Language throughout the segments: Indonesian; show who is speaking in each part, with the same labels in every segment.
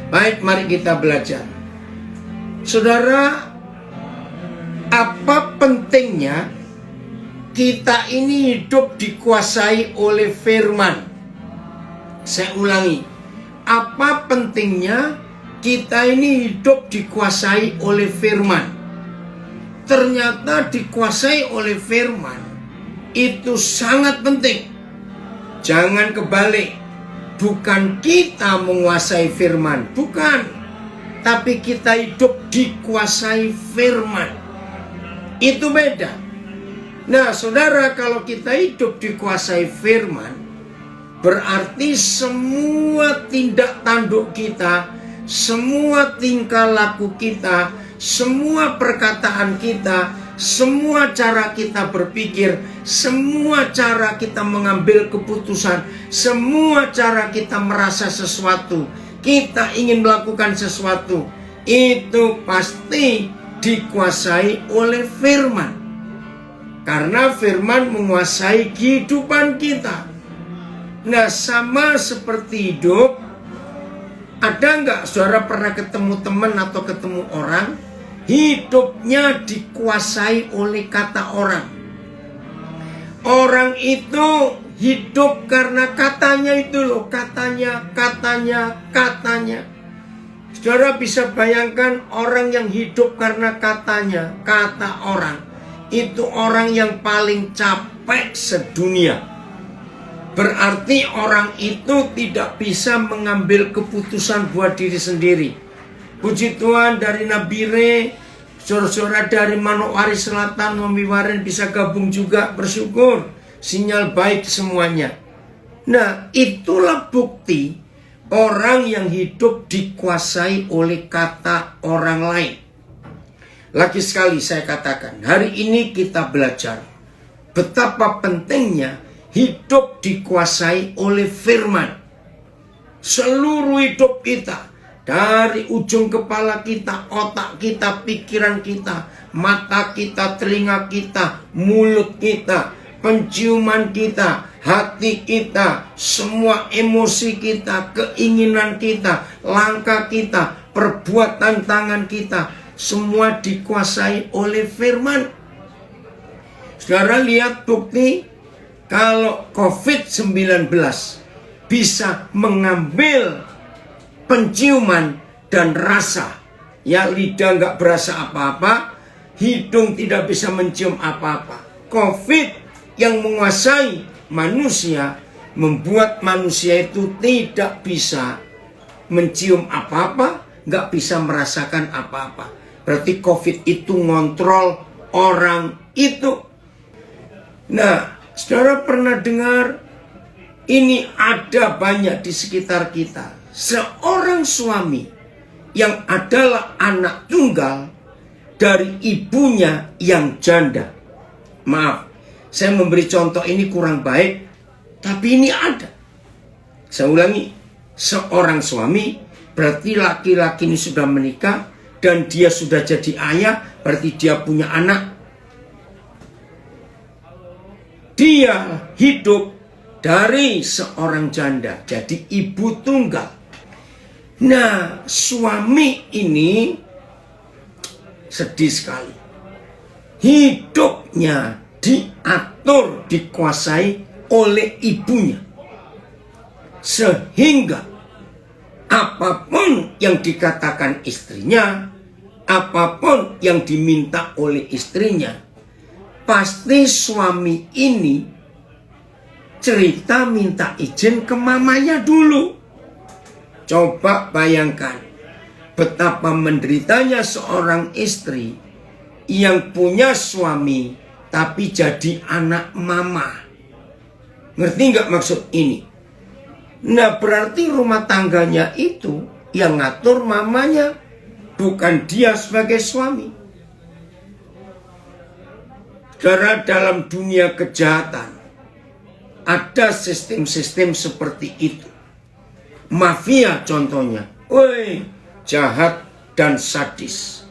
Speaker 1: Baik, mari kita belajar. Saudara, apa pentingnya kita ini hidup dikuasai oleh firman? Saya ulangi, apa pentingnya kita ini hidup dikuasai oleh firman? Ternyata dikuasai oleh firman itu sangat penting. Jangan kebalik, bukan kita menguasai firman, bukan, tapi kita hidup dikuasai firman. Itu beda. Nah, saudara, kalau kita hidup dikuasai firman, berarti semua tindak tanduk kita, semua tingkah laku kita, semua perkataan kita, semua cara kita berpikir, semua cara kita mengambil keputusan, semua cara kita merasa sesuatu, kita ingin melakukan sesuatu, itu pasti dikuasai oleh firman. Karena firman menguasai kehidupan kita. Nah, sama seperti hidup, ada nggak saudara pernah ketemu teman atau ketemu orang, hidupnya dikuasai oleh kata orang. Orang itu hidup karena katanya itu loh, katanya. Saudara bisa bayangkan orang yang hidup karena katanya, kata orang. Itu orang yang paling capek sedunia. Berarti orang itu tidak bisa mengambil keputusan buat diri sendiri. Puji Tuhan, dari Nabi Re, saudara-saudara dari Manokwari Selatan, Mamiwaran bisa gabung juga, bersyukur. Sinyal baik semuanya. Nah, itulah bukti orang yang hidup dikuasai oleh kata orang lain. Lagi sekali saya katakan, hari ini kita belajar betapa pentingnya hidup dikuasai oleh firman. Seluruh hidup kita, dari ujung kepala kita, otak kita, pikiran kita, mata kita, telinga kita, mulut kita, penciuman kita, hati kita, semua emosi kita, keinginan kita, langkah kita, perbuatan tangan kita, semua dikuasai oleh firman. Saudara lihat bukti kalau COVID-19 bisa mengambil penciuman dan rasa. Ya, lidah nggak berasa apa-apa, hidung tidak bisa mencium apa-apa. COVID yang menguasai manusia membuat manusia itu tidak bisa mencium apa-apa, nggak bisa merasakan apa-apa. Berarti COVID itu ngontrol orang itu. Nah, saudara pernah dengar ini ada banyak di sekitar kita. Seorang suami yang adalah anak tunggal dari ibunya yang janda. Maaf, saya memberi contoh ini kurang baik, tapi ini ada. Saya ulangi, seorang suami berarti laki-laki ini sudah menikah dan dia sudah jadi ayah, berarti dia punya anak. Dia hidup dari seorang janda, jadi ibu tunggal. Nah, suami ini sedih sekali. Hidupnya diatur, dikuasai oleh ibunya. Sehingga apapun yang dikatakan istrinya, apapun yang diminta oleh istrinya, pasti suami ini cerita minta izin ke mamanya dulu. Coba bayangkan betapa menderitanya seorang istri yang punya suami tapi jadi anak mama. Ngerti nggak maksud ini? Nah, berarti rumah tangganya itu yang ngatur mamanya, bukan dia sebagai suami. Karena dalam dunia kejahatan ada sistem-sistem seperti itu. Mafia contohnya, jahat dan sadis.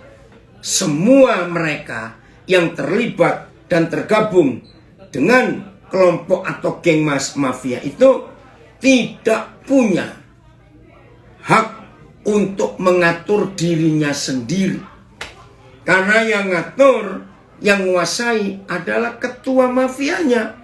Speaker 1: Semua mereka yang terlibat dan tergabung dengan kelompok atau geng mafia itu tidak punya hak untuk mengatur dirinya sendiri. Karena yang ngatur, yang menguasai adalah ketua mafianya.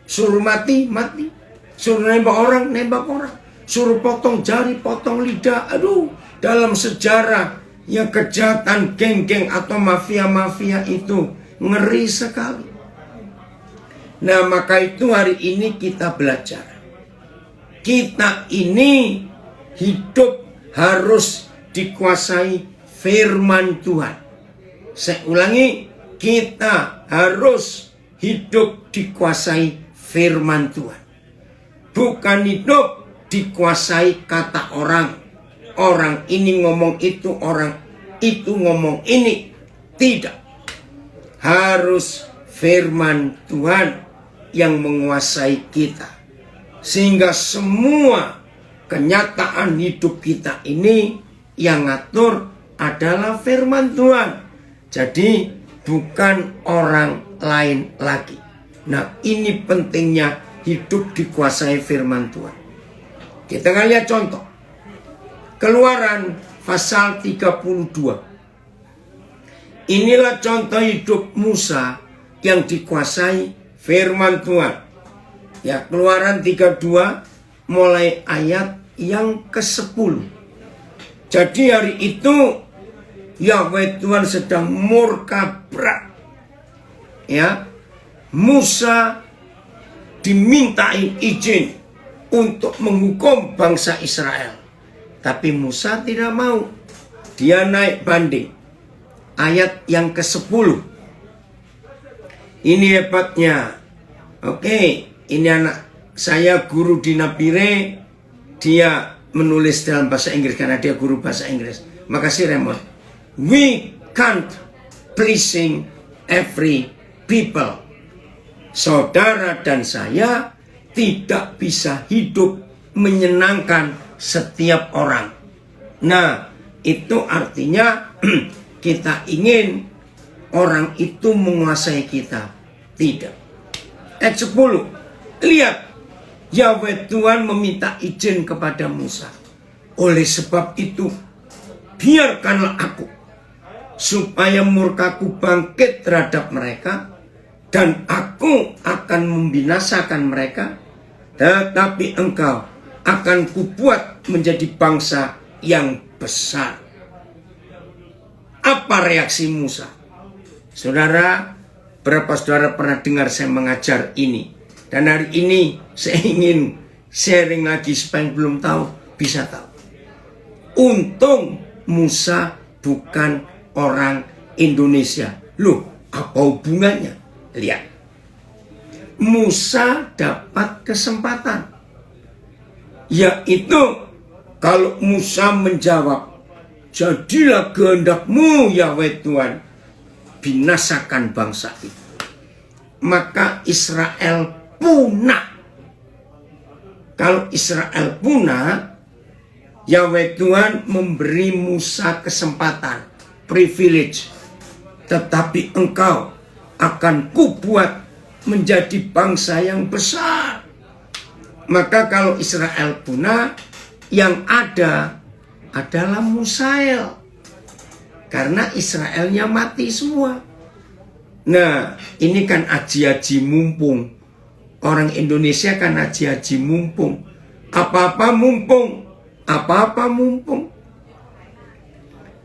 Speaker 1: Suruh mati, mati. Suruh nembak orang. Suruh potong jari, potong lidah. Aduh, dalam sejarah ya kejahatan geng-geng atau mafia-mafia itu ngeri sekali. Nah, maka itu hari ini kita belajar. Kita ini hidup harus dikuasai firman Tuhan. Saya ulangi, kita harus hidup dikuasai firman Tuhan. Bukan hidup dikuasai kata orang. Orang ini ngomong itu, orang itu ngomong ini. Tidak. Harus firman Tuhan yang menguasai kita. Sehingga semua kenyataan hidup kita ini yang ngatur adalah firman Tuhan. Jadi bukan orang lain lagi. Nah, ini pentingnya hidup dikuasai firman Tuhan. Kita akan lihat contoh. Keluaran pasal 32. Inilah contoh hidup Musa yang dikuasai firman Tuhan. Ya, Keluaran 32 mulai ayat yang ke-10. Jadi hari itu Yahweh Tuhan sedang murka berat. Ya, Musa dimintain izin untuk menghukum bangsa Israel. Tapi Musa tidak mau. Dia naik banding. Ayat yang ke-10. Ini hebatnya. Oke, ini anak saya guru di Napire. Dia menulis dalam bahasa Inggris karena dia guru bahasa Inggris. Makasih Raymond. We can't pleasing every people. Saudara dan saya tidak bisa hidup menyenangkan setiap orang. Nah, itu artinya kita ingin orang itu menguasai kita. Tidak. Ayat 10. Lihat, Yahweh Tuhan meminta izin kepada Musa. Oleh sebab itu, biarkanlah aku, supaya murkaku bangkit terhadap mereka, dan aku akan membinasakan mereka, tetapi engkau akan kubuat menjadi bangsa yang besar. Apa reaksi Musa? Saudara, berapa saudara pernah dengar saya mengajar ini? Dan hari ini saya ingin sharing lagi supaya yang belum tahu bisa tahu. Untung Musa bukan orang Indonesia. Loh, apa hubungannya? Lihat. Musa dapat kesempatan. Yaitu kalau Musa menjawab, jadilah kehendakmu Yahweh Tuhan, binasakan bangsa itu. Maka Israel punah. Kalau Israel punah, Yahweh Tuhan memberi Musa kesempatan, privilege. Tetapi engkau akan kubuat menjadi bangsa yang besar. Maka kalau Israel punah, yang ada adalah Musael. Karena Israelnya mati semua. Nah, ini kan haji-haji mumpung. Orang Indonesia kan haji-haji mumpung. Apa-apa mumpung. Apa-apa mumpung.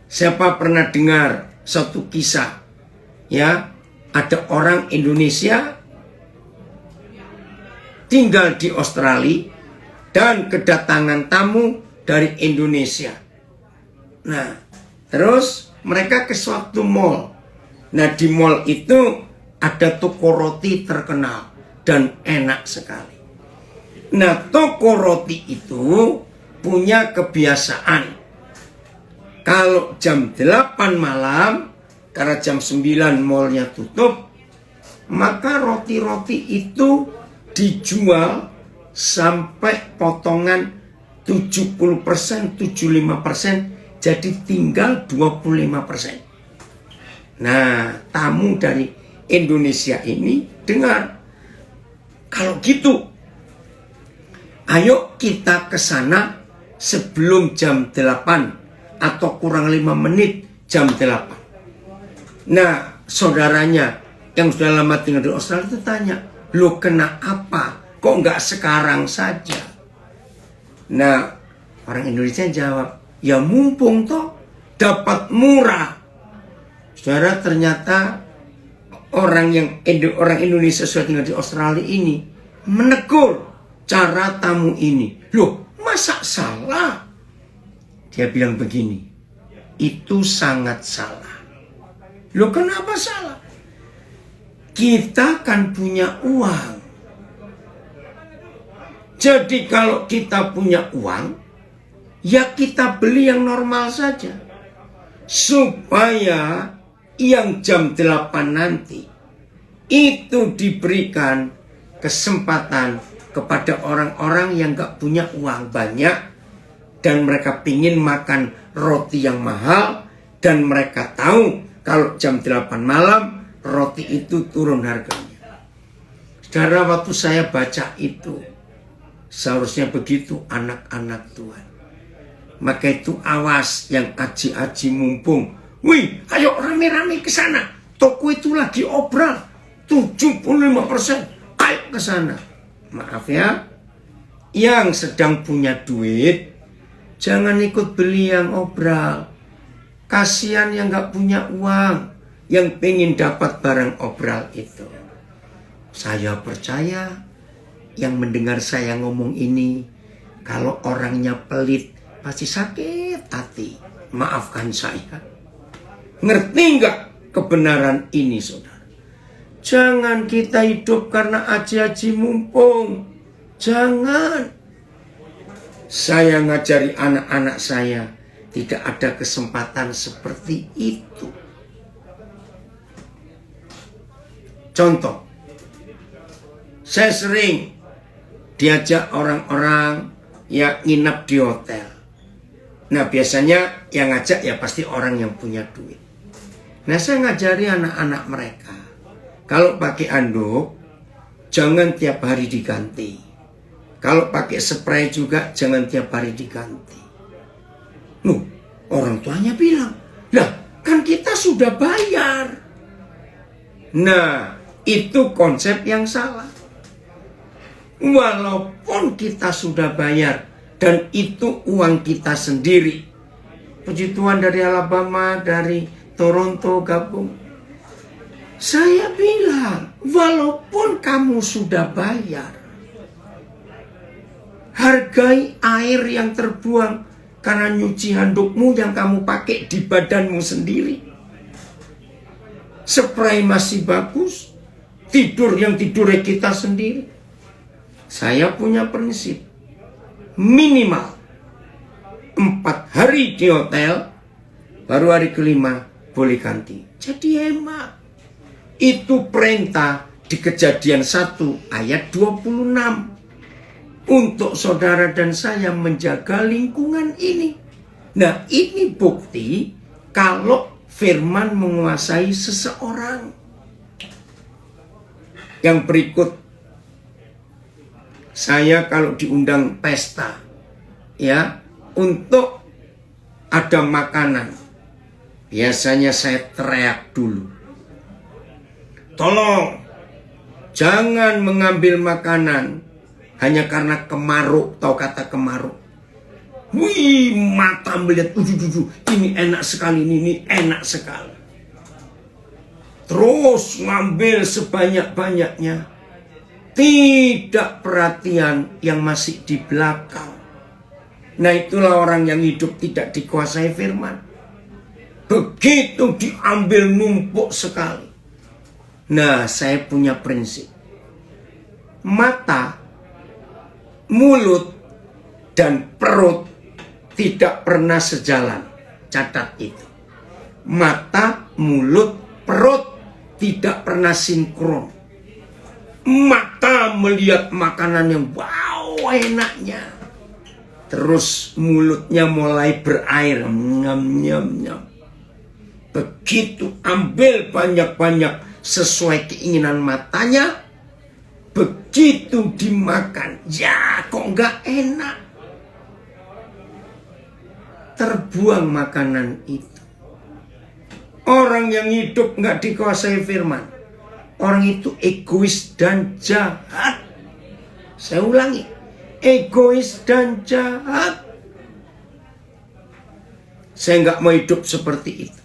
Speaker 1: Siapa pernah dengar satu kisah? Ya, ada orang Indonesia tinggal di Australia dan kedatangan tamu dari Indonesia. Nah, terus mereka ke suatu mall. Nah, di mall itu ada toko roti terkenal dan enak sekali. Nah, toko roti itu punya kebiasaan. Kalau jam 8 malam, karena jam 9 mallnya tutup, maka roti-roti itu dijual sampai potongan 70%, 75%, jadi tinggal 25%. Nah, tamu dari Indonesia ini dengar, kalau gitu, ayo kita ke sana sebelum jam 8 atau kurang 5 menit jam 8. Nah, saudaranya yang sudah lama tinggal di Australia itu tanya, "Lo kena apa? Kok nggak sekarang saja?" Nah, orang Indonesia jawab, "Ya mumpung toh dapat murah." Saudara, ternyata orang Indonesia sudah tinggal di Australia ini menegur cara tamu ini. "Loh, masa salah?" Dia bilang begini, "Itu sangat salah." "Loh, kenapa salah?" "Kita kan punya uang. Jadi kalau kita punya uang, ya kita beli yang normal saja. Supaya yang jam 8 nanti itu diberikan kesempatan kepada orang-orang yang gak punya uang banyak dan mereka pingin makan roti yang mahal dan mereka tahu kalau jam 8 malam roti itu turun harganya." Saudara, waktu saya baca itu, seharusnya begitu anak-anak Tuhan. Maka itu awas yang aji-aji mumpung. "Wih, ayo rame-rame ke sana. Toko itu lagi obral 75%. Ayo ke sana." Maaf ya, yang sedang punya duit jangan ikut beli yang obral. Kasihan yang gak punya uang, yang pengen dapat barang obral itu. Saya percaya yang mendengar saya ngomong ini, kalau orangnya pelit pasti sakit hati. Maafkan saya. Ngerti nggak kebenaran ini, saudara? Jangan kita hidup karena aji-aji mumpung. Jangan. Saya ngajari anak-anak saya, tidak ada kesempatan seperti itu. Contoh, saya sering diajak orang-orang yang nginap di hotel. Nah, biasanya yang ngajak ya pasti orang yang punya duit. Nah, saya ngajari anak-anak mereka, kalau pakai anduk jangan tiap hari diganti. Kalau pakai spray juga jangan tiap hari diganti. Loh, orang tuanya bilang, "Lah, kan kita sudah bayar." Nah, itu konsep yang salah. Walaupun kita sudah bayar dan itu uang kita sendiri. Puji Tuhan, dari Alabama, dari Toronto gabung. Saya bilang, walaupun kamu sudah bayar, hargai air yang terbuang karena nyuci handukmu yang kamu pakai di badanmu sendiri. Spray masih bagus, tidur yang tidurnya kita sendiri. Saya punya prinsip, minimal 4 hari di hotel, baru hari kelima boleh ganti. Jadi hemat. Itu perintah di Kejadian 1 ayat 26. Untuk saudara dan saya menjaga lingkungan ini. Nah, ini bukti kalau firman menguasai seseorang. Yang berikut, saya kalau diundang pesta, ya, untuk ada makanan, biasanya saya teriak dulu, "Tolong, jangan mengambil makanan hanya karena kemaruk." Tahu kata kemaruk? Wih, mata melihat, ini enak sekali, ini enak sekali. Terus ngambil sebanyak-banyaknya. Tidak perhatian yang masih di belakang. Nah, itulah orang yang hidup tidak dikuasai firman. Begitu diambil numpuk sekali. Nah, saya punya prinsip. Mata, mulut, dan perut tidak pernah sejalan. Catat itu. Mata, mulut, perut tidak pernah sinkron. Mata melihat makanan yang wow enaknya, terus mulutnya mulai berair, nyam. Begitu ambil banyak-banyak sesuai keinginan matanya, begitu dimakan, ya kok nggak enak. terbuang makanan itu. Orang yang hidup nggak dikuasai firman, orang itu egois dan jahat. Saya ulangi, egois dan jahat. Saya nggak mau hidup seperti itu.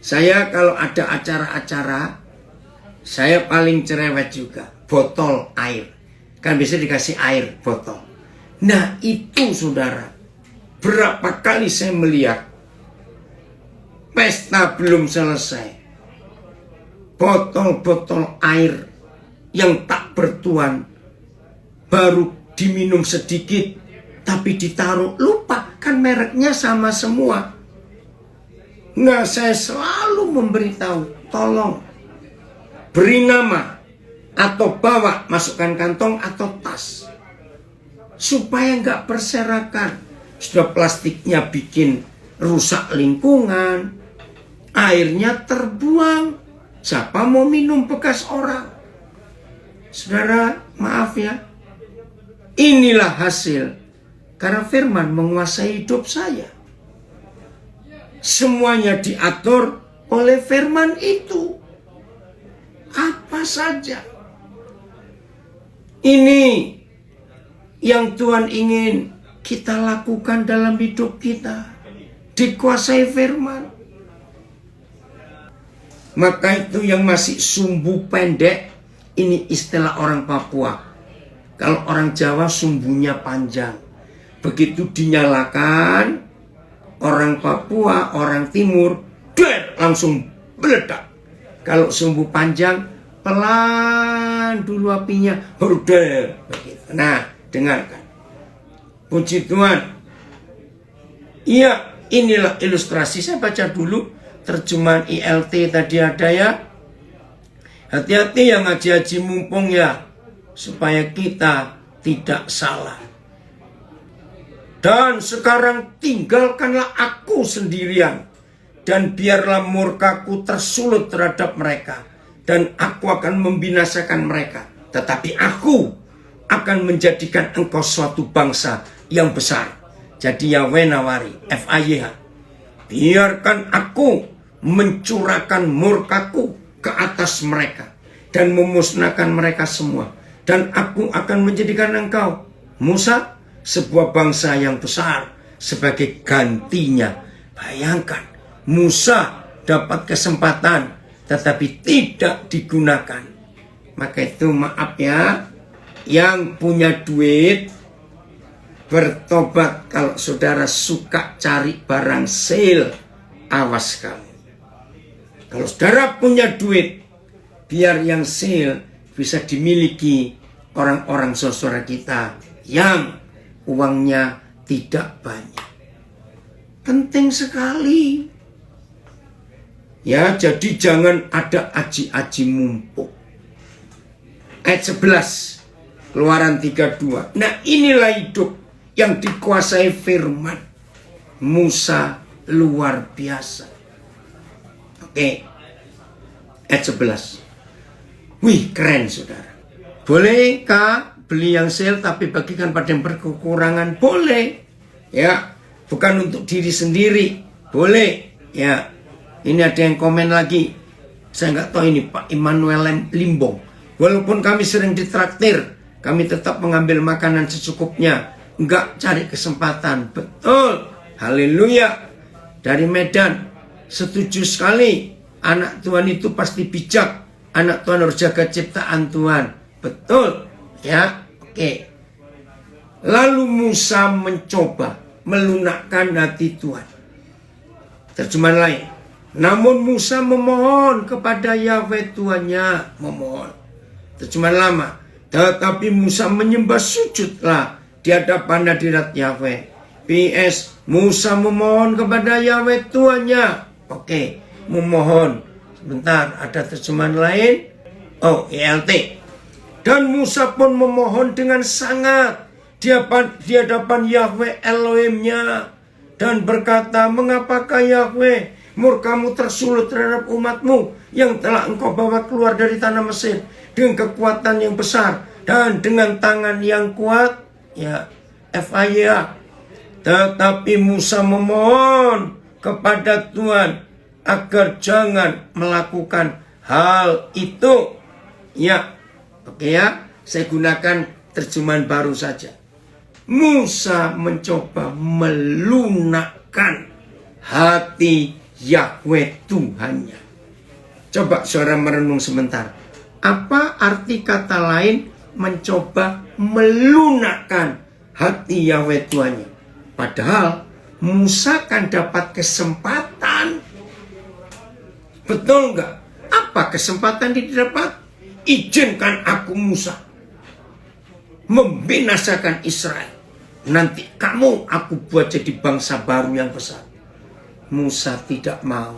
Speaker 1: Saya kalau ada acara-acara, saya paling cerewet juga. Botol air. Kan bisa dikasih air botol. Nah itu saudara, berapa kali saya melihat pesta belum selesai, botol-botol air yang tak bertuan baru diminum sedikit, tapi ditaruh, lupa kan mereknya sama semua. Nah saya selalu memberitahu, tolong beri nama atau bawa, masukkan kantong atau tas, supaya nggak berserakan. Sudah plastiknya bikin rusak lingkungan, airnya terbuang. Siapa mau minum bekas orang? Saudara, maaf ya, inilah hasil karena firman menguasai hidup saya. Semuanya diatur oleh firman itu. Apa saja. Ini yang Tuhan ingin kita lakukan dalam hidup kita. Dikuasai firman. Maka itu yang masih sumbu pendek, ini istilah orang Papua. Kalau orang Jawa sumbunya panjang. Begitu dinyalakan, orang Papua, orang Timur, langsung meledak. Kalau sumbu panjang, pelan dulu apinya, baru begitu. Nah, dengarkan. Puji Tuhan. Iya, inilah ilustrasi. Saya baca dulu terjemahan ILT tadi ada ya. Hati-hati yang ngaji-ngaji mumpung ya, supaya kita tidak salah. Dan sekarang tinggalkanlah aku sendirian, dan biarlah murkaku tersulut terhadap mereka, dan aku akan membinasakan mereka. Tetapi aku akan menjadikan engkau suatu bangsa yang besar. Jadi Yahweh nawari, FAYH. Biarkan aku mencurahkan murkaku ke atas mereka dan memusnahkan mereka semua. Dan aku akan menjadikan engkau, Musa, sebuah bangsa yang besar sebagai gantinya. Bayangkan, Musa dapat kesempatan tetapi tidak digunakan. Maka itu maaf ya, yang punya duit bertobat. Kalau saudara suka cari barang sale, awas kamu. Kalau saudara punya duit, biar yang sale bisa dimiliki orang-orang saudara kita yang uangnya tidak banyak. Penting sekali. Ya, jadi jangan ada aji-aji mumpuk. Ayat 11, Keluaran 32. Nah, inilah hidup yang dikuasai firman. Musa luar biasa. Oke. Ayat 11. Wih, keren saudara. Bolehkah beli yang sale tapi bagikan pada yang berkekurangan? Boleh. Ya, bukan untuk diri sendiri. Boleh. Ya. Ini ada yang komen lagi. Saya nggak tahu ini Pak Immanuel Limbong. Walaupun kami sering ditraktir, kami tetap mengambil makanan secukupnya. Nggak cari kesempatan. Betul. Haleluya. Dari Medan. Setuju sekali. Anak Tuhan itu pasti bijak. Anak Tuhan harus jaga ciptaan Tuhan. Betul. Ya. Oke. Lalu Musa mencoba melunakkan hati Tuhan. Terjemahan lain. Namun Musa memohon kepada Yahweh Tuhannya. Memohon. Terjemahan lama. Tetapi Musa menyembah sujudlah di hadapan hadirat Yahweh. PS. Musa memohon kepada Yahweh Tuhannya. Oke. Memohon. Sebentar. Ada terjemahan lain. Oh. ILT. Dan Musa pun memohon dengan sangat di hadapan Yahweh Elohimnya. Dan berkata, mengapakah Yahweh murkamu tersulut terhadap umatmu yang telah engkau bawa keluar dari tanah Mesir dengan kekuatan yang besar dan dengan tangan yang kuat? Ya, FAYA. Tetapi Musa memohon kepada Tuhan agar jangan melakukan hal itu. Ya, oke ya, saya gunakan terjemahan baru saja. Musa mencoba melunakkan hati Yahweh Tuhannya. Coba saudara merenung sebentar. Apa arti kata lain mencoba melunakkan hati Yahweh Tuhannya? Padahal Musa kan dapat kesempatan. Betul nggak? Apa kesempatan didapat? Izinkan aku Musa membinasakan Israel. Nanti kamu aku buat jadi bangsa baru yang besar. Musa tidak mau.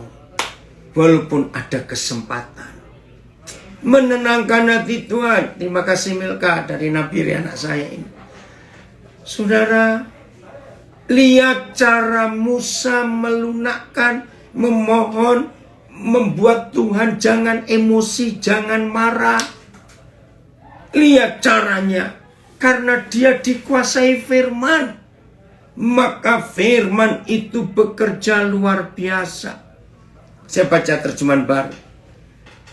Speaker 1: Walaupun ada kesempatan. Menenangkan hati Tuhan. Terima kasih Milka dari Nabiri anak saya ini. Saudara, lihat cara Musa melunakkan, memohon, membuat Tuhan jangan emosi, jangan marah. Lihat caranya. Karena dia dikuasai firman, maka firman itu bekerja luar biasa. Saya baca terjemahan baru.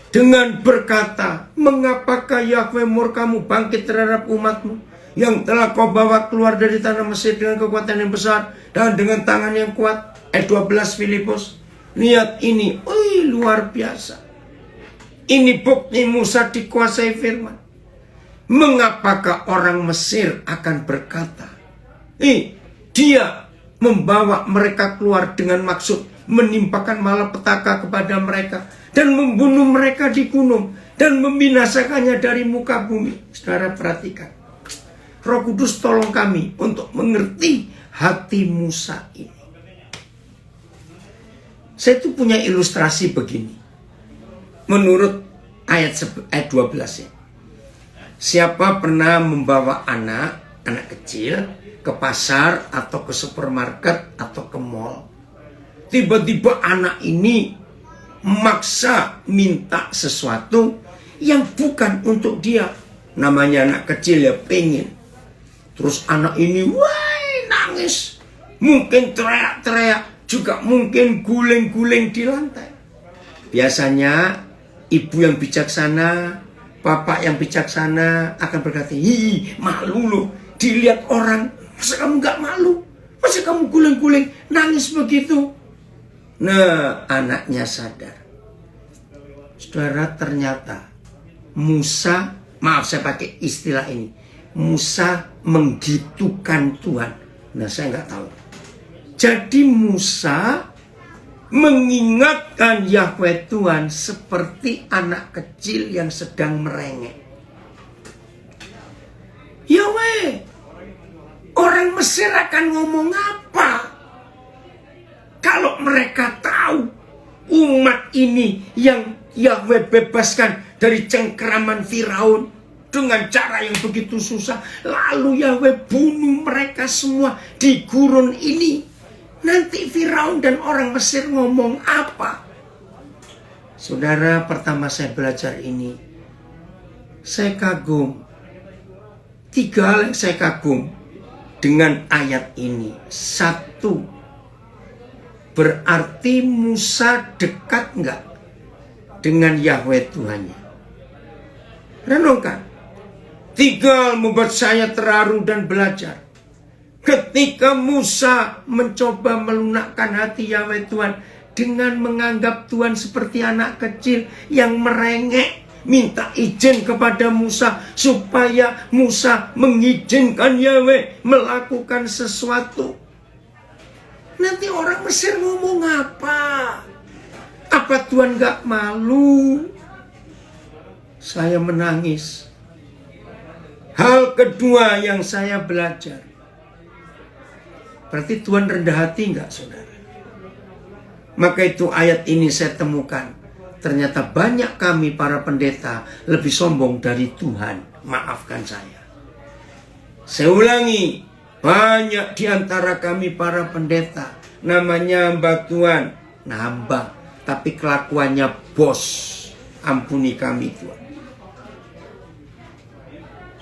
Speaker 1: Dengan berkata, mengapakah Yahweh murkamu bangkit terhadap umatmu, yang telah kau bawa keluar dari tanah Mesir dengan kekuatan yang besar dan dengan tangan yang kuat. Ayat 12 Filipus. Lihat ini, luar biasa. Ini bukti Musa dikuasai firman. Mengapakah orang Mesir akan berkata, dia membawa mereka keluar dengan maksud menimpakan malapetaka kepada mereka dan membunuh mereka di gunung dan membinasakannya dari muka bumi. Saudara perhatikan. Roh Kudus tolong kami untuk mengerti hati Musa ini. Saya tuh punya ilustrasi begini. Menurut ayat 12 ya. Siapa pernah membawa anak kecil ke pasar atau ke supermarket atau ke mall? Tiba-tiba anak ini maksa minta sesuatu yang bukan untuk dia. Namanya anak kecil ya, pengen. Terus anak ini nangis. Mungkin teriak-teriak, juga mungkin guling-guling di lantai. Biasanya ibu yang bijaksana, bapak yang bijaksana akan berkata, malu loh, dilihat orang, masa kamu gak malu? Masa kamu guling-guling, nangis begitu? Nah, anaknya sadar. Saudara, ternyata Musa, maaf saya pakai istilah ini, Musa menggitukan Tuhan. Nah, saya gak tahu. Jadi Musa mengingatkan Yahweh Tuhan seperti anak kecil yang sedang merengek. Yahweh, orang Mesir akan ngomong apa kalau mereka tahu umat ini yang Yahweh bebaskan dari cengkeraman Firaun dengan cara yang begitu susah, lalu Yahweh bunuh mereka semua di gurun ini. Nanti Firaun dan orang Mesir ngomong apa? Saudara, pertama saya belajar ini, saya kagum. 3 hal yang saya kagum dengan ayat ini. 1, berarti Musa dekat enggak dengan Yahweh Tuhannya? Renungkan. 3 hal membuat saya terharu dan belajar. Ketika Musa mencoba melunakkan hati Yahweh Tuhan dengan menganggap Tuhan seperti anak kecil yang merengek, minta izin kepada Musa supaya Musa mengizinkan Yahweh melakukan sesuatu. Nanti orang Mesir ngomong apa? Apa Tuhan gak malu? Saya menangis. Hal kedua yang saya belajar, berarti Tuhan rendah hati enggak, saudara? Maka itu ayat ini saya temukan. Ternyata banyak kami para pendeta lebih sombong dari Tuhan. Maafkan saya. Saya ulangi. Banyak di antara kami para pendeta namanya hamba Tuhan. Nah, hamba. Tapi kelakuannya bos. Ampuni kami Tuhan.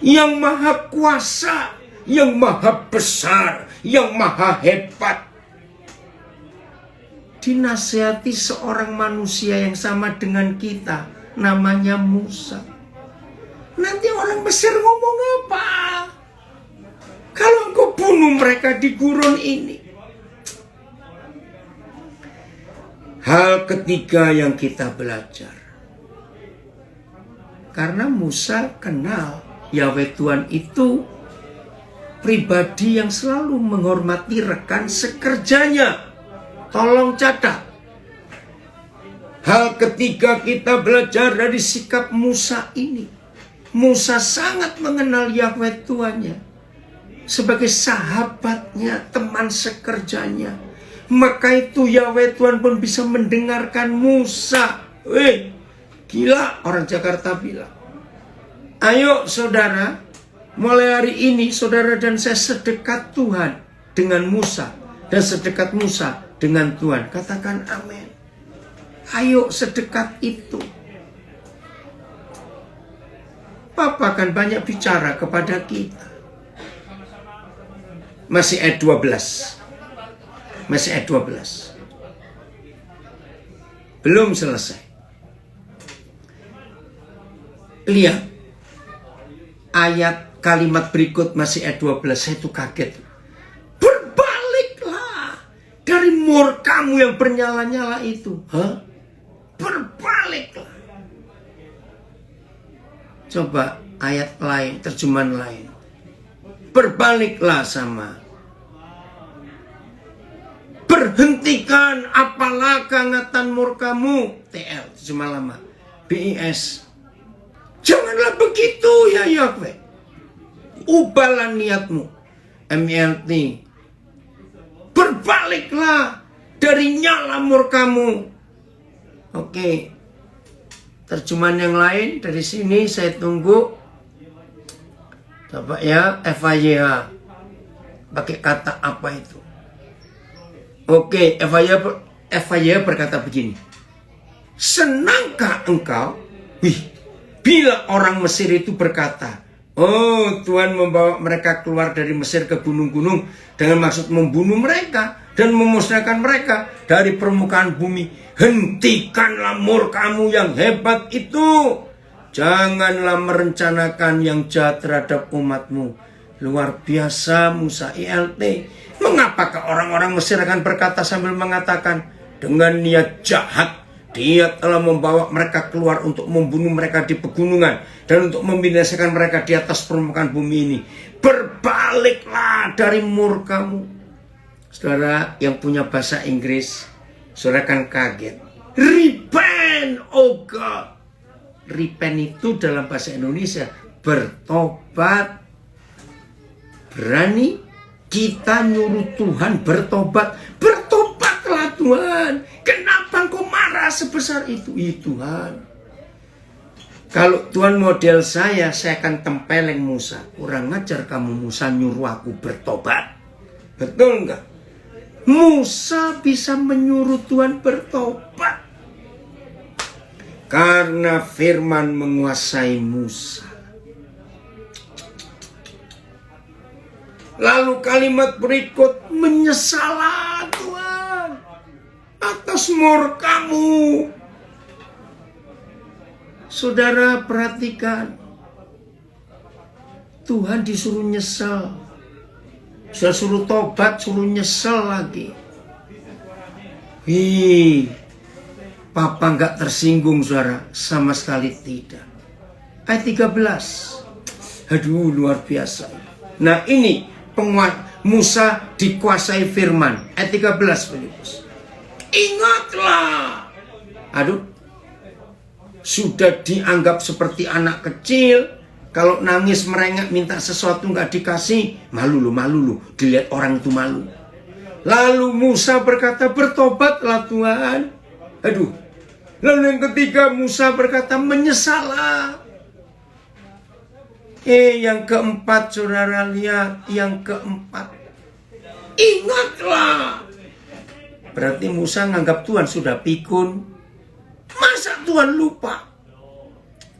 Speaker 1: Yang maha kuasa, yang maha besar, yang maha hebat. Dinasihati seorang manusia yang sama dengan kita, namanya Musa. Nanti orang Mesir ngomong apa? Kalau engkau bunuh mereka di gurun ini. Hal ketiga yang kita belajar. Karena Musa kenal Yahweh Tuhan itu pribadi yang selalu menghormati rekan sekerjanya. Tolong catat. Hal ketiga kita belajar dari sikap Musa ini. Musa sangat mengenal Yahweh Tuhannya sebagai sahabatnya, teman sekerjanya. Maka itu Yahweh Tuhan pun bisa mendengarkan Musa. Gila, orang Jakarta bilang. Ayo saudara, mulai hari ini saudara dan saya sedekat Tuhan dengan Musa. Dan sedekat Musa dengan Tuhan. Katakan amin. Ayo sedekat itu. Papa akan banyak bicara kepada kita. Masih ayat 12. Masih ayat 12. Belum selesai. Lihat. Ayat kalimat berikut masih ayat 12. Saya itu kaget. Berbaliklah dari murkamu yang bernyala-nyala itu. Berbaliklah. Coba ayat lain, terjemahan lain. Berbaliklah sama. Berhentikan apalah kehangatan murkamu. TL, terjemah lama. BIS. Janganlah begitu ya Yahweh. Ubahlah niatmu. MLT. Berbaliklah dari nyala murkamu. Oke. Terjemahan yang lain dari sini saya tunggu. Coba ya, FAYH. Pakai kata apa itu? Oke, FAYH berkata begini. Senangkah engkau? Bila orang Mesir itu berkata, oh Tuhan membawa mereka keluar dari Mesir ke gunung-gunung dengan maksud membunuh mereka dan memusnahkan mereka dari permukaan bumi. Hentikanlah murkamu yang hebat itu. Janganlah merencanakan yang jahat terhadap umatmu. Luar biasa Musa ILT. Mengapakah orang-orang Mesir akan berkata sambil mengatakan, dengan niat jahat Dia telah membawa mereka keluar untuk membunuh mereka di pegunungan dan untuk membinasakan mereka di atas permukaan bumi ini. Berbaliklah dari murkamu. Saudara yang punya bahasa Inggris, saudara kan kaget. Repent, oh God. Repent itu dalam bahasa Indonesia bertobat. Berani kita nyuruh Tuhan bertobat. Bertobatlah Tuhan. Kenapa engkau marah sebesar itu? Tuhan. Kalau Tuhan model saya akan tempeleng Musa. Kurang ajar kamu Musa nyuruh aku bertobat. Betul enggak? Musa bisa menyuruh Tuhan bertobat. Karena firman menguasai Musa. Lalu kalimat berikut, menyesalah Tuhan atas murkamu. Saudara perhatikan, Tuhan disuruh nyesal. Sudah suruh tobat, suruh nyesal lagi. Papa nggak tersinggung saudara, sama sekali tidak. Ayat 13. Aduh luar biasa. Nah ini Musa dikuasai firman. Ayat 13 Filipus. Ingatlah. Aduh. Sudah dianggap seperti anak kecil. Kalau nangis merengek minta sesuatu nggak dikasih. Malu lu. Dilihat orang itu malu. Lalu Musa berkata bertobatlah Tuhan. Aduh. Lalu yang ketiga Musa berkata menyesalah. Yang keempat saudara lihat, yang keempat. Ingatlah. Berarti Musa nganggap Tuhan sudah pikun. Masa Tuhan lupa?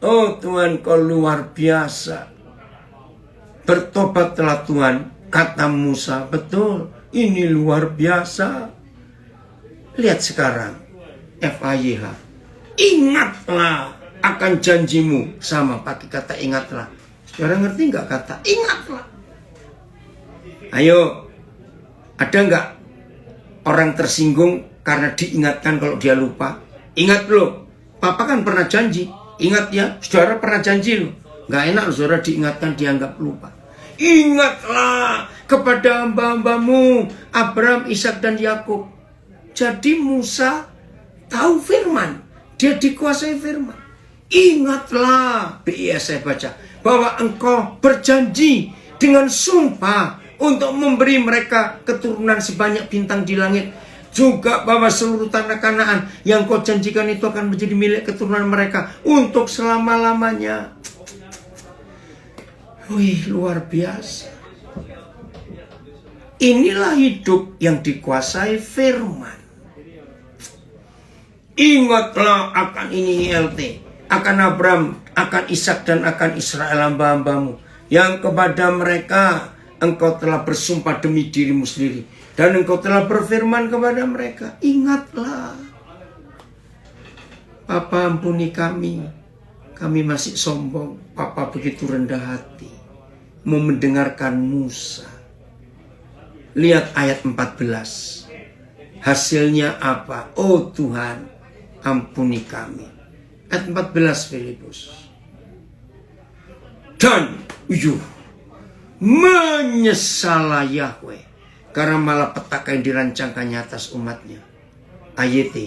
Speaker 1: Oh Tuhan kau luar biasa. Bertobatlah Tuhan Kata Musa, betul, ini luar biasa. Lihat sekarang, FAYH. Ingatlah akan janjimu. Sama pakai kata ingatlah. Saudara ngerti nggak kata ingatlah? Ayo, ada nggak orang tersinggung karena diingatkan kalau dia lupa? Ingat loh, Papa kan pernah janji. Ingat ya, saudara pernah janji loh. Nggak enak loh saudara diingatkan dianggap lupa. Ingatlah kepada hamba-hambamu Abraham, Ishak dan Yakub. Jadi Musa tahu firman, dia dikuasai firman. Ingatlah, BIS saya baca, bahwa engkau berjanji dengan sumpah untuk memberi mereka keturunan sebanyak bintang di langit. Juga bahwa seluruh tanah Kanaan yang kau janjikan itu akan menjadi milik keturunan mereka untuk selama-lamanya. Wih, luar biasa. Inilah hidup yang dikuasai firman. Ingatlah akan ini ILT, akan Abraham, akan Ishak dan akan Israel hamba-hambamu, yang kepada mereka engkau telah bersumpah demi dirimu sendiri, dan engkau telah berfirman kepada mereka. Ingatlah. Papa, ampuni kami masih sombong. Papa begitu rendah hati mau mendengarkan Musa. Lihat ayat 14. Hasilnya apa? Oh Tuhan, ampuni kami. Ayat 14 Filipus. Dan menyesalah Yahweh karena malapetaka yang dirancangkannya atas umatnya. Ayat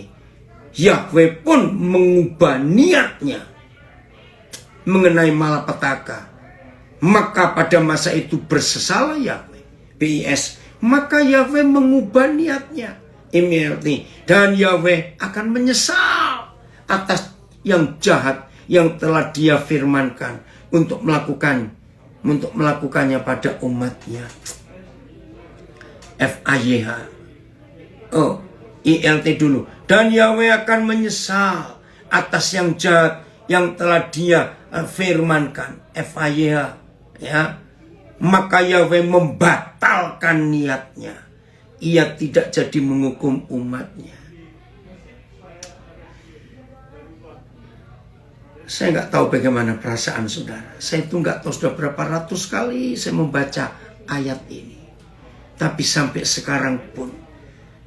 Speaker 1: Yahweh pun mengubah niatnya mengenai malapetaka. Maka pada masa itu bersesalah Yahweh. BIS. Maka Yahweh mengubah niatnya. MLT. Dan Yahweh akan menyesal atas yang jahat yang telah dia firmankan untuk melakukannya pada umatnya. FAYH. Oh, ILT dulu. Dan Yahweh akan menyesal atas yang jahat yang telah dia firmankan. FAYH. Ya. Maka Yahweh membatalkan niatnya. Ia tidak jadi menghukum umatnya. Saya nggak tahu bagaimana perasaan saudara. Saya itu nggak tahu sudah berapa ratus kali saya membaca ayat ini. Tapi sampai sekarang pun,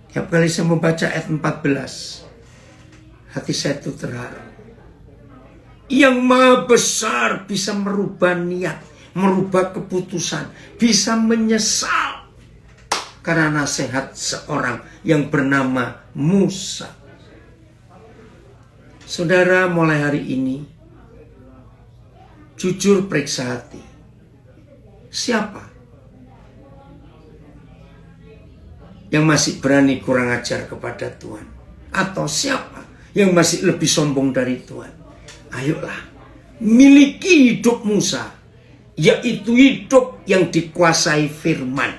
Speaker 1: tiap kali saya membaca ayat 14, hati saya itu terharu. Yang maha besar bisa merubah niat, merubah keputusan, bisa menyesal karena nasihat seorang yang bernama Musa. Saudara, mulai hari ini jujur periksa hati. Siapa yang masih berani kurang ajar kepada Tuhan? Atau siapa yang masih lebih sombong dari Tuhan? Ayolah, miliki hidup Musa, yaitu hidup yang dikuasai firman.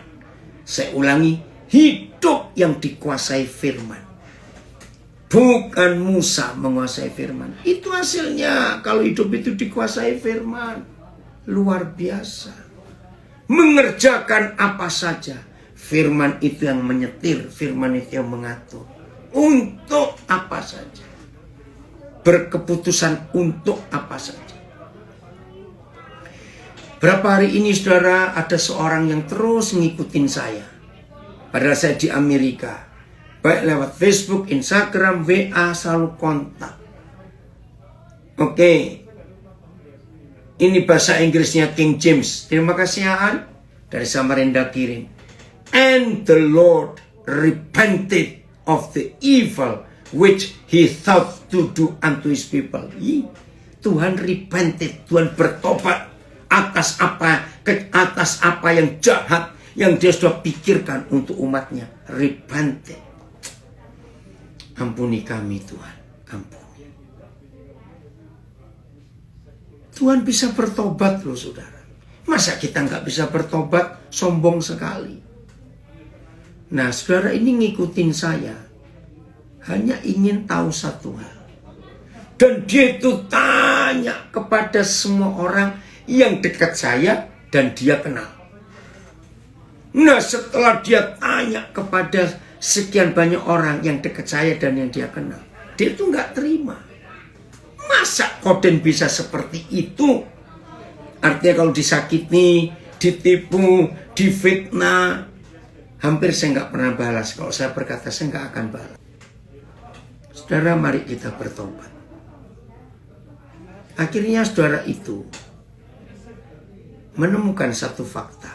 Speaker 1: Saya ulangi, hidup yang dikuasai firman. Bukan Musa menguasai firman. Itu hasilnya kalau hidup itu dikuasai firman. Luar biasa. Mengerjakan apa saja. Firman itu yang menyetir, firman itu yang mengatur. Untuk apa saja. Berkeputusan untuk apa saja. Berapa hari ini saudara ada seorang yang terus ngikutin saya. Padahal saya di Amerika. Baik lewat Facebook, Instagram, WA, selalu kontak. Oke. Ini bahasa Inggrisnya King James. Terima kasih Aan. Dari Samarinda kirim. And the Lord repented of the evil which he thought to do unto his people. Tuhan repented. Tuhan bertobat atas apa yang jahat yang dia sudah pikirkan untuk umatnya. Repented. Ampuni kami Tuhan, ampuni. Tuhan bisa bertobat loh saudara. Masa kita nggak bisa bertobat? Sombong sekali. Nah saudara ini ngikutin saya, hanya ingin tahu satu hal. Dan dia itu tanya kepada semua orang yang dekat saya dan dia kenal. Nah, setelah dia tanya kepada sekian banyak orang yang dekat saya dan yang dia kenal, dia itu nggak terima. Masa Koden bisa seperti itu? Artinya kalau disakiti, ditipu, difitnah, hampir saya nggak pernah balas. Kalau saya berkata saya nggak akan balas. Saudara, mari kita bertobat. Akhirnya saudara itu menemukan satu fakta.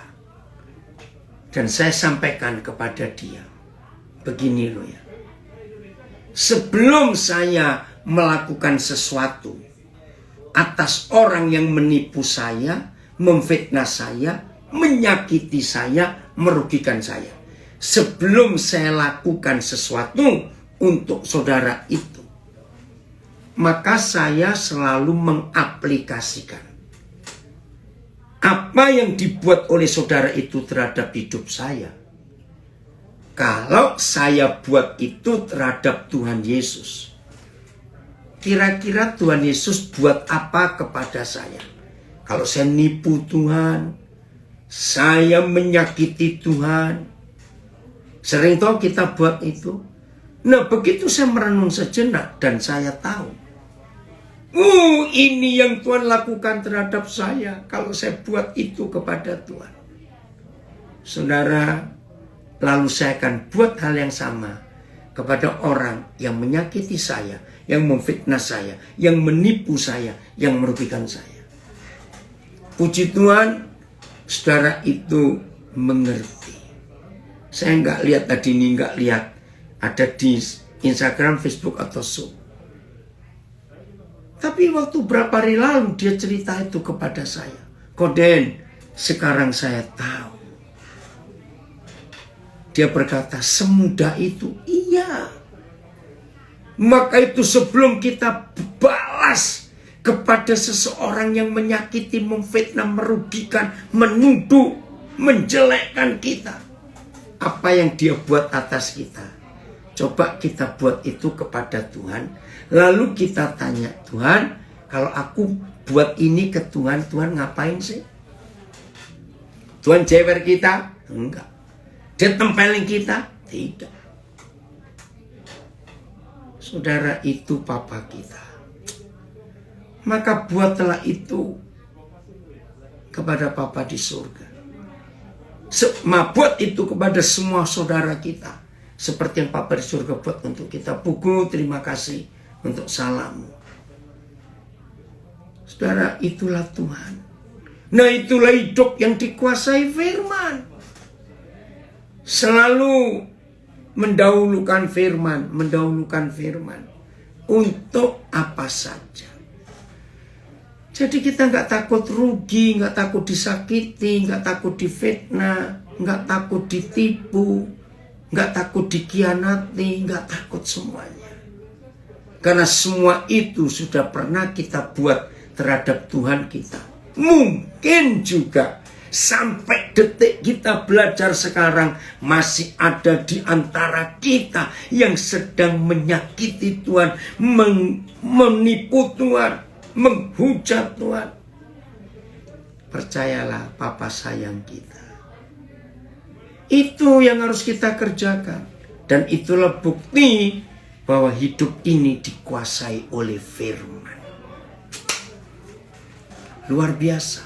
Speaker 1: Dan saya sampaikan kepada dia. Begini loh ya. Sebelum saya melakukan sesuatu atas orang yang menipu saya, memfitnah saya, menyakiti saya, merugikan saya. Sebelum saya lakukan sesuatu untuk saudara itu, maka saya selalu mengaplikasikan apa yang dibuat oleh saudara itu terhadap hidup saya. Kalau saya buat itu terhadap Tuhan Yesus, kira-kira Tuhan Yesus buat apa kepada saya? Kalau saya nipu Tuhan, saya menyakiti Tuhan, sering tahu kita buat itu. Nah, begitu saya merenung sejenak dan saya tahu, ini yang Tuhan lakukan terhadap saya kalau saya buat itu kepada Tuhan. Saudara, lalu saya akan buat hal yang sama kepada orang yang menyakiti saya, yang memfitnah saya, yang menipu saya, yang merugikan saya. Puji Tuhan, saudara itu mengerti. Saya nggak lihat tadi ini, nggak lihat ada di Instagram, Facebook atau Zoom. Tapi waktu berapa hari lalu dia cerita itu kepada saya. Koden, sekarang saya tahu. Dia berkata, semudah itu. Iya. Maka itu sebelum kita balas kepada seseorang yang menyakiti, memfitnah, merugikan, menuduh, menjelekkan kita, apa yang dia buat atas kita, coba kita buat itu kepada Tuhan. Lalu kita tanya, Tuhan, kalau aku buat ini ke Tuhan, Tuhan ngapain sih? Tuhan jewer kita? Enggak. Dia tempelin kita? Tidak. Saudara, itu Papa kita. Maka buatlah itu kepada Papa di surga. Buat itu kepada semua saudara kita. Seperti yang Papa di surga buat untuk kita. Buku, terima kasih untuk salammu. Saudara, itulah Tuhan. Nah, itulah hidup yang dikuasai firman. Selalu mendahulukan firman. Untuk apa saja. Jadi kita nggak takut rugi, nggak takut disakiti, nggak takut difitnah, nggak takut ditipu, nggak takut dikhianati, nggak takut semuanya. Karena semua itu sudah pernah kita buat terhadap Tuhan kita. Mungkin juga sampai detik kita belajar sekarang masih ada di antara kita yang sedang menyakiti Tuhan, menipu Tuhan, menghujat Tuhan. Percayalah, Papa sayang kita. Itu yang harus kita kerjakan. Dan itulah bukti bahwa hidup ini dikuasai oleh firman. Luar biasa.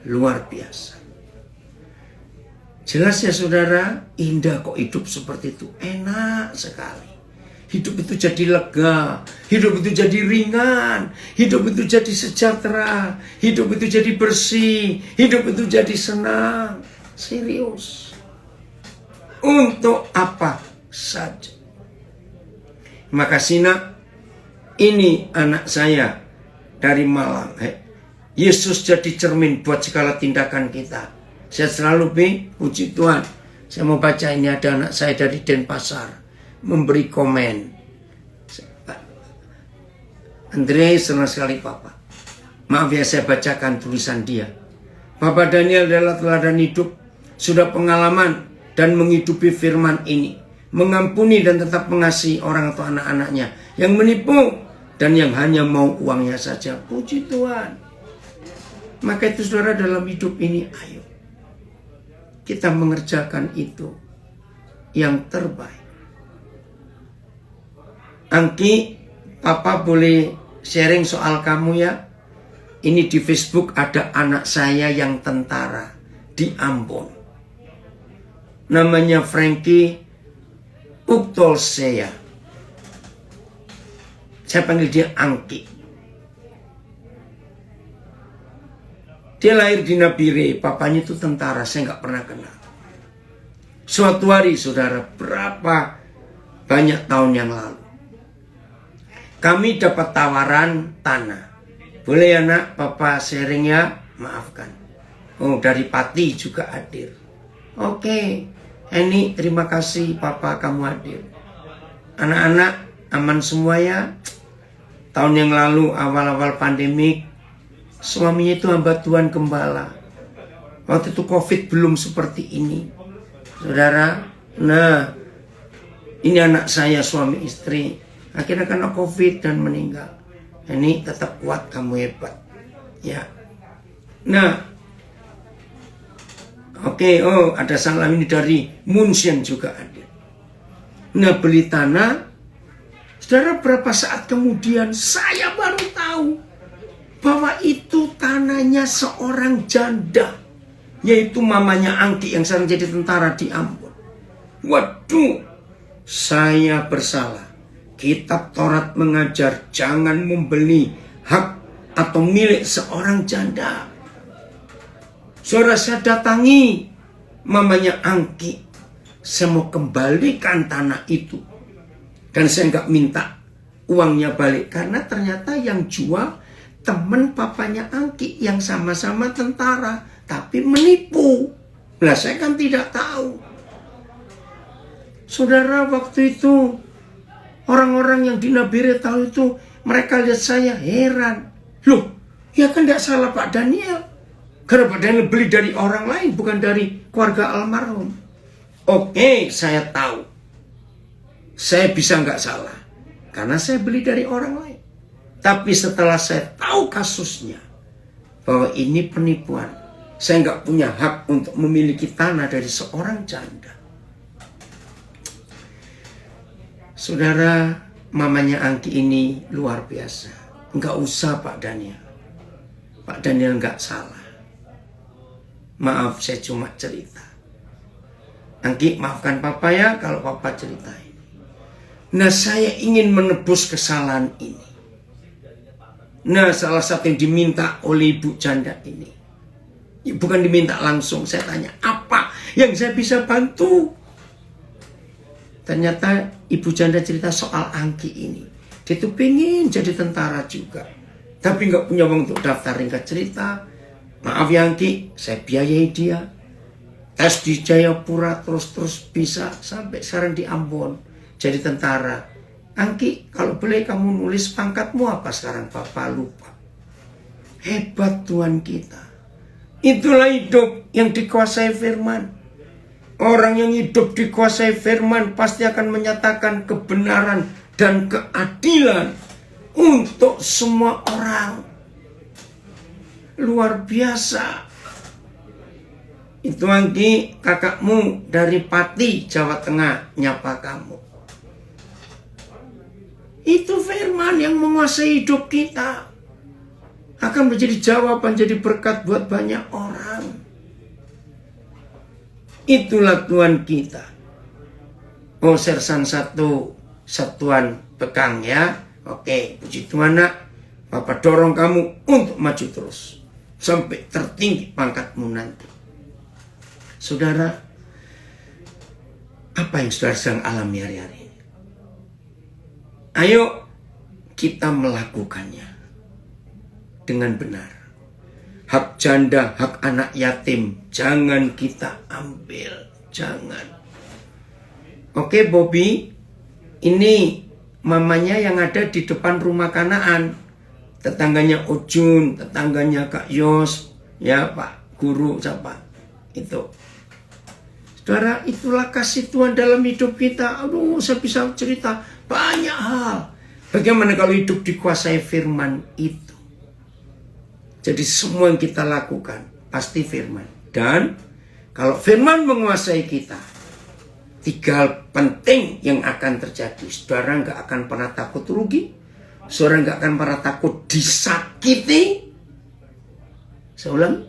Speaker 1: Luar biasa. Jelas ya saudara, indah kok hidup seperti itu. Enak sekali. Hidup itu jadi lega. Hidup itu jadi ringan. Hidup itu jadi sejahtera. Hidup itu jadi bersih. Hidup itu jadi senang. Serius. Untuk apa saja. Makasih nak. Ini anak saya dari Malang. Yesus jadi cermin buat segala tindakan kita. Saya selalu puji Tuhan. Saya mau baca ini, ada anak saya dari Denpasar memberi komen. Andre, senang sekali Papa. Maaf ya, saya bacakan tulisan dia. Papa Daniel adalah teladan hidup, sudah pengalaman dan menghidupi firman ini, mengampuni dan tetap mengasihi orang atau anak-anaknya yang menipu dan yang hanya mau uangnya saja. Puji Tuhan. Maka itu saudara, dalam hidup ini, ayo kita mengerjakan itu yang terbaik. Angki, Papa boleh sharing soal kamu ya. Ini di Facebook ada anak saya yang tentara di Ambon. Namanya Frankie Uktolsea. Saya panggil dia Angki. Dia lahir di Nabire, papanya itu tentara, saya nggak pernah kenal. Suatu hari, saudara, berapa banyak tahun yang lalu, kami dapat tawaran tanah. Boleh ya nak, Papa sharing ya? Maafkan. Oh, dari Pati juga hadir. Oke, Eni, terima kasih Papa kamu hadir. Anak-anak aman semua ya? Tahun yang lalu, awal-awal pandemik, suaminya itu hamba Tuhan gembala. Waktu itu COVID belum seperti ini. Saudara, nah ini anak saya suami istri. Akhirnya kena COVID dan meninggal. Ini tetap kuat, kamu hebat. Ya. Nah. Oke, oh ada salam ini dari Munchen juga ada. Nah, beli tanah. Saudara, berapa saat kemudian saya baru tahu bahwa itu tanahnya seorang janda, yaitu mamanya Angki yang sekarang jadi tentara di Ambon. Waduh, saya bersalah. Kitab Taurat mengajar jangan membeli hak atau milik seorang janda. Saudara, saya datangi mamanya Angki. Saya mau kembalikan tanah itu. Dan saya nggak minta uangnya balik. Karena ternyata yang jual teman papanya Angki yang sama-sama tentara, tapi menipu. Lah saya kan tidak tahu. Saudara, waktu itu orang-orang yang di Nabire tahu itu, mereka lihat saya heran. Loh, ya kan tidak salah Pak Daniel. Karena Pak Daniel beli dari orang lain, bukan dari keluarga almarhum. Oke, saya tahu. Saya bisa nggak salah. Karena saya beli dari orang lain. Tapi setelah saya tahu kasusnya, bahwa ini penipuan, saya nggak punya hak untuk memiliki tanah dari seorang janda. Saudara, mamanya Angki ini luar biasa. Nggak usah Pak Daniel. Pak Daniel nggak salah. Maaf, saya cuma cerita. Angki, maafkan Papa ya kalau Papa ceritain. Nah, saya ingin menebus kesalahan ini. Nah, salah satu yang diminta oleh ibu janda ini, bukan diminta langsung, saya tanya, apa yang saya bisa bantu? Ternyata ibu janda cerita soal Angki ini. Dia tuh pengen jadi tentara juga, tapi nggak punya uang untuk daftar. Ringkat cerita, maaf ya Angki, saya biayai dia. Tes di Jayapura terus bisa sampai sekarang di Ambon. Jadi tentara. Angki, kalau boleh kamu nulis pangkatmu apa sekarang? Papa lupa. Hebat Tuhan kita. Itulah hidup yang dikuasai firman. Orang yang hidup dikuasai firman pasti akan menyatakan kebenaran dan keadilan untuk semua orang. Luar biasa. Itu Angki, kakakmu dari Pati, Jawa Tengah, nyapa kamu. Itu firman yang menguasai hidup kita. Akan menjadi jawaban, jadi berkat buat banyak orang. Itulah Tuhan kita. Oh, Sersan 1 Satuan Bekang ya. Oke, puji Tuhan nak. Papa dorong kamu untuk maju terus. Sampai tertinggi pangkatmu nanti. Saudara, apa yang saudara sedang alami hari-hari ini? Ayo kita melakukannya dengan benar. Hak janda, hak anak yatim, jangan kita ambil. Jangan. Oke Bobby, ini mamanya yang ada di depan rumah Kanaan. Tetangganya Ujun, tetangganya Kak Yos, ya Pak Guru, siapa? Itu. Saudara, itulah kasih Tuhan dalam hidup kita. Aduh, saya bisa cerita banyak hal. Bagaimana kalau hidup dikuasai firman itu? Jadi semua yang kita lakukan pasti firman. Dan Kalau firman menguasai kita, 3 hal penting yang akan terjadi. Saudara nggak akan pernah takut rugi. Saudara nggak akan pernah takut disakiti. Saya ulang,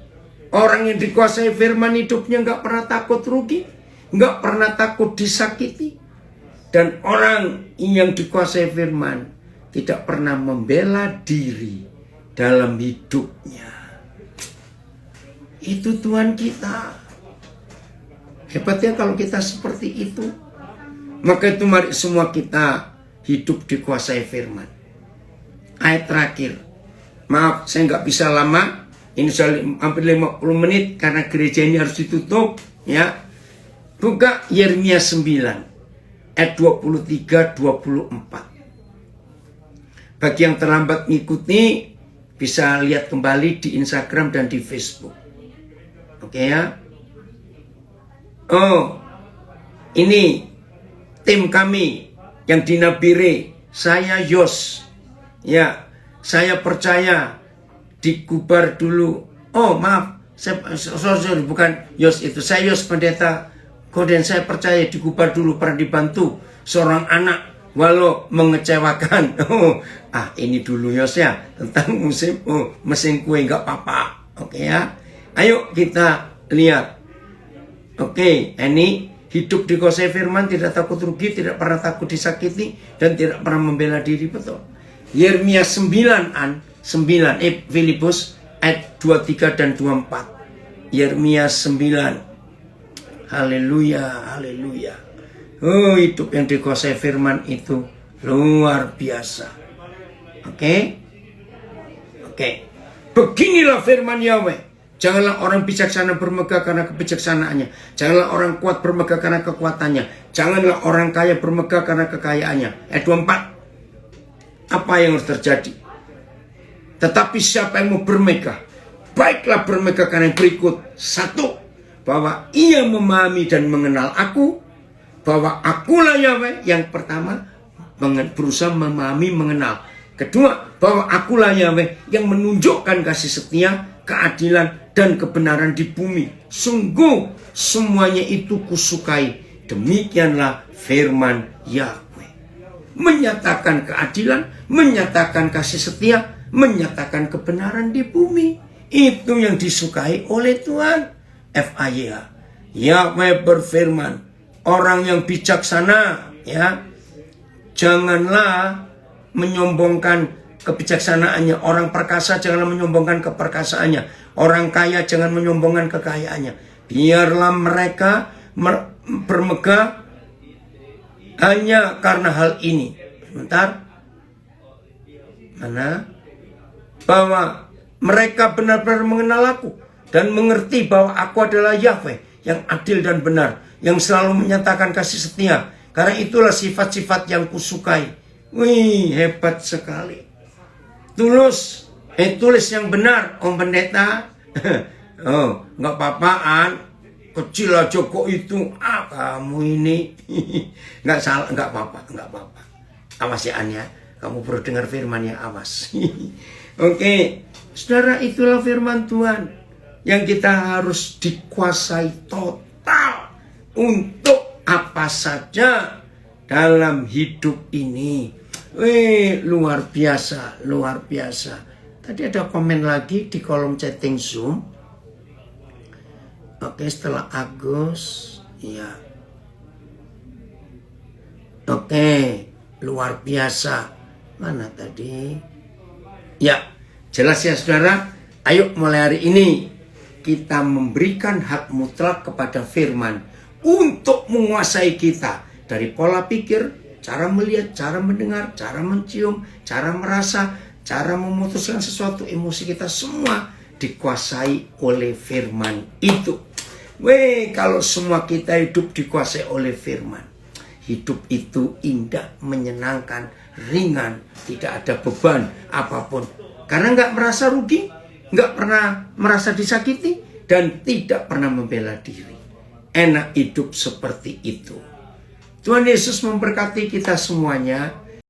Speaker 1: orang yang dikuasai firman hidupnya nggak pernah takut rugi, nggak pernah takut disakiti. Dan orang yang dikuasai firman tidak pernah membela diri dalam hidupnya. Itu Tuhan kita. Hebatnya kalau kita seperti itu. Maka itu mari semua kita hidup dikuasai firman. Ayat terakhir. Maaf, saya nggak bisa lama. Ini sudah hampir 50 menit karena gereja ini harus ditutup. Ya, buka Yeremia 9 ayat 23-24. Bagi yang terlambat mengikuti, bisa lihat kembali di Instagram dan di Facebook. Oke ya. Oh, ini tim kami yang di Nabire. Saya Yos. Ya, saya percaya dikubar dulu. Oh maaf, sorry, bukan Yos itu. Saya Yos pendeta Koden. Saya percaya dikubar dulu, pernah dibantu seorang anak walau mengecewakan. Ini dulu Yos ya, tentang mesin kue nggak apa-apa. Oke ya. Ayo kita lihat. Oke, ini hidup dikuasai firman, tidak takut rugi, tidak pernah takut disakiti, dan tidak pernah membela diri. Betul. Yeremia 9 Filipus ayat 23 dan 24. Yeremia 9. Haleluya, haleluya. Oh, hidup yang dikuasai firman itu luar biasa. Oke. Beginilah firman Yahweh. Janganlah orang bijaksana bermegah karena kebijaksanaannya. Janganlah orang kuat bermegah karena kekuatannya. Janganlah orang kaya bermegah karena kekayaannya. Ayat 24. Apa yang harus terjadi? Tetapi siapa yang mau bermegah, baiklah bermegah karena yang berikut. 1. Bahwa ia memahami dan mengenal aku. Bahwa akulah Yahweh. Yang pertama, berusaha memahami, mengenal. Kedua, bahwa akulah Yahweh yang menunjukkan kasih setia, keadilan, dan kebenaran di bumi. Sungguh semuanya itu kusukai. Demikianlah firman Yahweh. Menyatakan keadilan, menyatakan kasih setia, menyatakan kebenaran di bumi. Itu yang disukai oleh Tuhan. FAYH. Yahweh berfirman, orang yang bijaksana, ya, janganlah menyombongkan kebijaksanaannya. Orang perkasa janganlah menyombongkan keperkasaannya. Orang kaya jangan menyombongkan kekayaannya. Biarlah mereka bermegah hanya karena hal ini. Sebentar. Mana? Bahwa mereka benar-benar mengenal aku dan mengerti bahwa aku adalah Yahweh yang adil dan benar, yang selalu menyatakan kasih setia. Karena itulah sifat-sifat yang kusukai. Wih, hebat sekali. Tulis yang benar, Om Pendeta. Oh, nggak apa-apaan. Kecil aja kok itu. Kamu ini. Nggak salah, nggak apa-apa. Awas ya, Anya. Kamu perlu dengar firman ya, awas. Oke, saudara, itulah firman Tuhan yang kita harus dikuasai total untuk apa saja dalam hidup ini. Luar biasa. Tadi ada komen lagi di kolom chatting Zoom. Oke, setelah Agus, ya. Oke, luar biasa. Mana tadi? Ya, jelas ya saudara. Ayo mulai hari ini kita memberikan hak mutlak kepada firman untuk menguasai kita dari pola pikir, cara melihat, cara mendengar, cara mencium, cara merasa, cara memutuskan sesuatu, emosi kita semua dikuasai oleh firman itu. Kalau semua kita hidup dikuasai oleh firman, hidup itu indah, menyenangkan, ringan, tidak ada beban apapun. Karena nggak merasa rugi, nggak pernah merasa disakiti, dan tidak pernah membela diri. Enak hidup seperti itu. Tuhan Yesus memberkati kita semuanya.